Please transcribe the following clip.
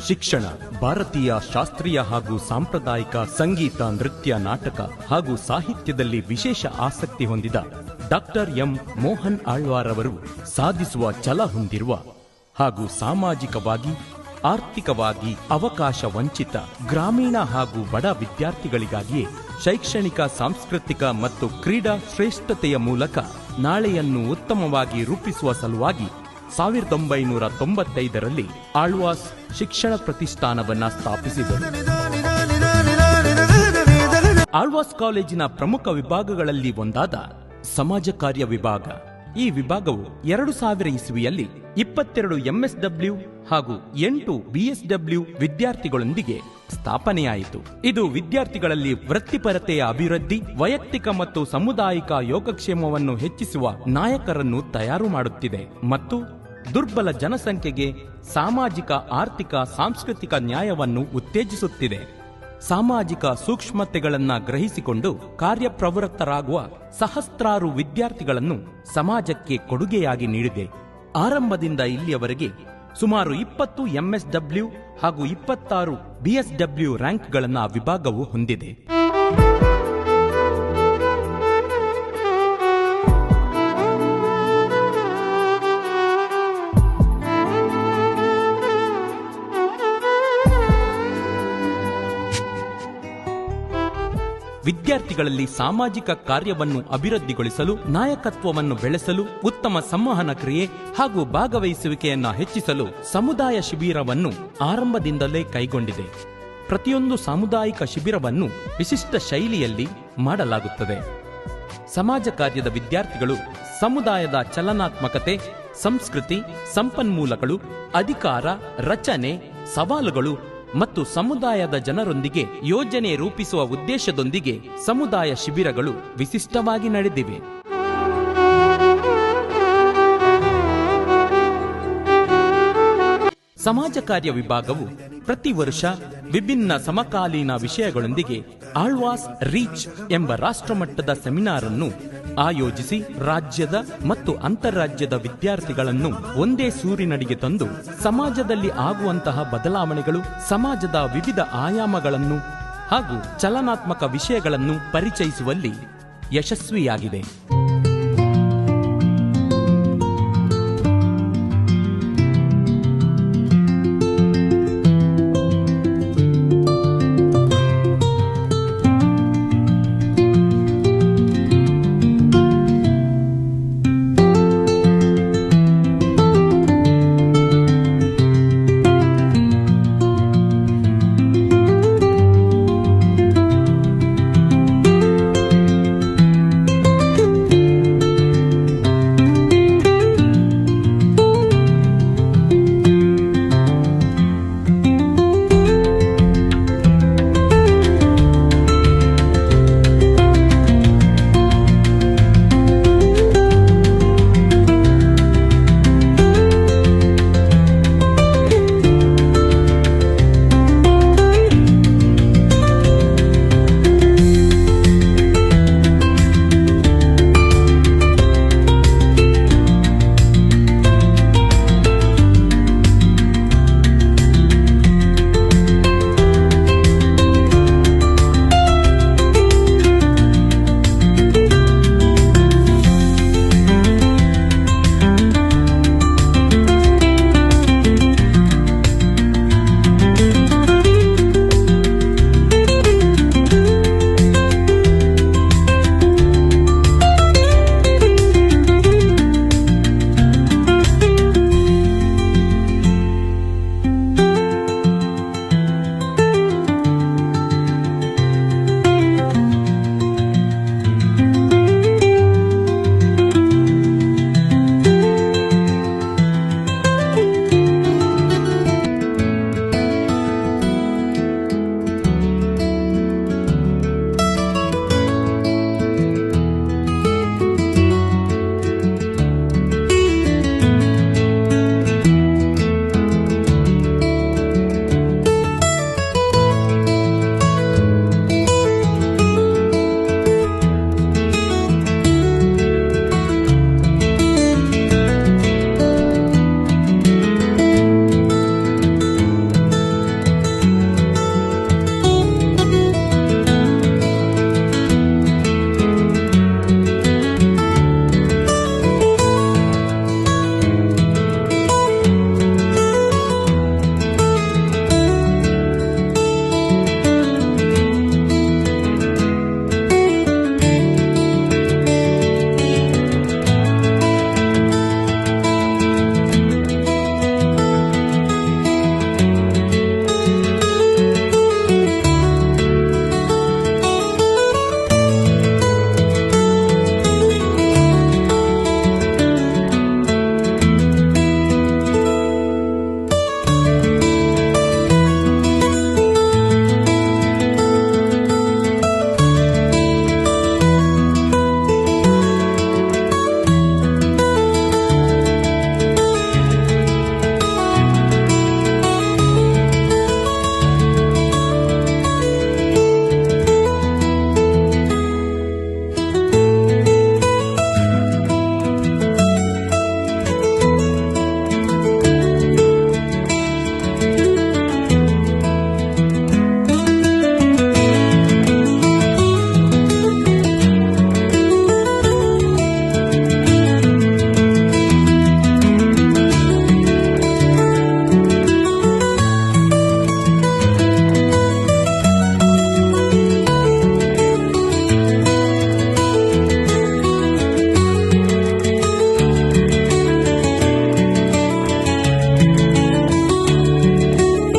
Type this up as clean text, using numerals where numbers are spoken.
ಶಿಕ್ಷಣ ಭಾರತೀಯ ಶಾಸ್ತ್ರೀಯ ಹಾಗೂ ಸಾಂಪ್ರದಾಯಿಕ ಸಂಗೀತ, ನೃತ್ಯ, ನಾಟಕ ಹಾಗೂ ಸಾಹಿತ್ಯದಲ್ಲಿ ವಿಶೇಷ ಆಸಕ್ತಿ ಹೊಂದಿದ ಡಾಕ್ಟರ್ ಎಂ ಮೋಹನ್ ಆಳ್ವಾರ್ ಅವರು ಸಾಧಿಸುವ ಛಲ ಹೊಂದಿರುವ ಹಾಗೂ ಸಾಮಾಜಿಕವಾಗಿ ಆರ್ಥಿಕವಾಗಿ ಅವಕಾಶ ವಂಚಿತ ಗ್ರಾಮೀಣ ಹಾಗೂ ಬಡ ವಿದ್ಯಾರ್ಥಿಗಳಿಗಾಗಿಯೇ ಶೈಕ್ಷಣಿಕ, ಸಾಂಸ್ಕೃತಿಕ ಮತ್ತು ಕ್ರೀಡಾ ಶ್ರೇಷ್ಠತೆಯ ಮೂಲಕ ನಾಳೆಯನ್ನು ಉತ್ತಮವಾಗಿ ರೂಪಿಸುವ ಸಲುವಾಗಿ 1995ರಲ್ಲಿ ಆಳ್ವಾಸ್ ಶಿಕ್ಷಣ ಪ್ರತಿಷ್ಠಾನವನ್ನ ಸ್ಥಾಪಿಸಿದರು. ಆಳ್ವಾಸ್ ಕಾಲೇಜಿನ ಪ್ರಮುಖ ವಿಭಾಗಗಳಲ್ಲಿ ಒಂದಾದ ಸಮಾಜ ಕಾರ್ಯ ವಿಭಾಗ. ಈ ವಿಭಾಗವು 2000 ಇಸವಿಯಲ್ಲಿ 22 MSW ಹಾಗೂ 8 BSW ವಿದ್ಯಾರ್ಥಿಗಳೊಂದಿಗೆ ಸ್ಥಾಪನೆಯಾಯಿತು. ಇದು ವಿದ್ಯಾರ್ಥಿಗಳಲ್ಲಿ ವೃತ್ತಿಪರತೆಯ ಅಭಿವೃದ್ಧಿ, ವೈಯಕ್ತಿಕ ಮತ್ತು ಸಾಮುದಾಯಿಕ ಯೋಗಕ್ಷೇಮವನ್ನು ಹೆಚ್ಚಿಸುವ ನಾಯಕರನ್ನು ತಯಾರು ಮಾಡುತ್ತಿದೆ ಮತ್ತು ದುರ್ಬಲ ಜನಸಂಖ್ಯೆಗೆ ಸಾಮಾಜಿಕ, ಆರ್ಥಿಕ, ಸಾಂಸ್ಕೃತಿಕ ನ್ಯಾಯವನ್ನು ಉತ್ತೇಜಿಸುತ್ತಿದೆ. ಸಾಮಾಜಿಕ ಸೂಕ್ಷ್ಮತೆಗಳನ್ನು ಗ್ರಹಿಸಿಕೊಂಡು ಕಾರ್ಯಪ್ರವೃತ್ತರಾಗುವ ಸಹಸ್ರಾರು ವಿದ್ಯಾರ್ಥಿಗಳನ್ನು ಸಮಾಜಕ್ಕೆ ಕೊಡುಗೆಯಾಗಿ ನೀಡಿದೆ. ಆರಂಭದಿಂದ ಇಲ್ಲಿಯವರೆಗೆ ಸುಮಾರು 20 MSW ಹಾಗೂ 26 BSW ರ್ಯಾಂಕ್ಗಳನ್ನು ವಿಭಾಗವು ಹೊಂದಿದೆ. ವಿದ್ಯಾರ್ಥಿಗಳಲ್ಲಿ ಸಾಮಾಜಿಕ ಕಾರ್ಯವನ್ನು ಅಭಿವೃದ್ಧಿಗೊಳಿಸಲು, ನಾಯಕತ್ವವನ್ನು ಬೆಳೆಸಲು, ಉತ್ತಮ ಸಂವಹನ ಕ್ರಿಯೆ ಹಾಗೂ ಭಾಗವಹಿಸುವಿಕೆಯನ್ನು ಹೆಚ್ಚಿಸಲು ಸಮುದಾಯ ಶಿಬಿರವನ್ನು ಆರಂಭದಿಂದಲೇ ಕೈಗೊಂಡಿದೆ. ಪ್ರತಿಯೊಂದು ಸಾಮುದಾಯಿಕ ಶಿಬಿರವನ್ನು ವಿಶಿಷ್ಟ ಶೈಲಿಯಲ್ಲಿ ಮಾಡಲಾಗುತ್ತದೆ. ಸಮಾಜ ಕಾರ್ಯದ ವಿದ್ಯಾರ್ಥಿಗಳು ಸಮುದಾಯದ ಚಲನಾತ್ಮಕತೆ, ಸಂಸ್ಕೃತಿ, ಸಂಪನ್ಮೂಲಗಳು, ಅಧಿಕಾರ, ರಚನೆ, ಸವಾಲುಗಳು ಮತ್ತು ಸಮುದಾಯದ ಜನರೊಂದಿಗೆ ಯೋಜನೆ ರೂಪಿಸುವ ಉದ್ದೇಶದೊಂದಿಗೆ ಸಮುದಾಯ ಶಿಬಿರಗಳು ವಿಶಿಷ್ಟವಾಗಿ ನಡೆದಿವೆ. ಸಮಾಜ ಕಾರ್ಯ ವಿಭಾಗವು ಪ್ರತಿ ವರ್ಷ ವಿಭಿನ್ನ ಸಮಕಾಲೀನ ವಿಷಯಗಳೊಂದಿಗೆ ಆಳ್ವಾಸ್ ರೀಚ್ ಎಂಬ ರಾಷ್ಟ್ರಮಟ್ಟದ ಸೆಮಿನಾರ್ ಅನ್ನು ಆಯೋಜಿಸಿ ರಾಜ್ಯದ ಮತ್ತು ಅಂತರ್ರಾಜ್ಯದ ವಿದ್ಯಾರ್ಥಿಗಳನ್ನು ಒಂದೇ ಸೂರಿನಡಿಗೆ ತಂದು ಸಮಾಜದಲ್ಲಿ ಆಗುವಂತಹ ಬದಲಾವಣೆಗಳು, ಸಮಾಜದ ವಿವಿಧ ಆಯಾಮಗಳನ್ನು ಹಾಗೂ ಚಲನಾತ್ಮಕ ವಿಷಯಗಳನ್ನು ಪರಿಚಯಿಸುವಲ್ಲಿ ಯಶಸ್ವಿಯಾಗಿದೆ.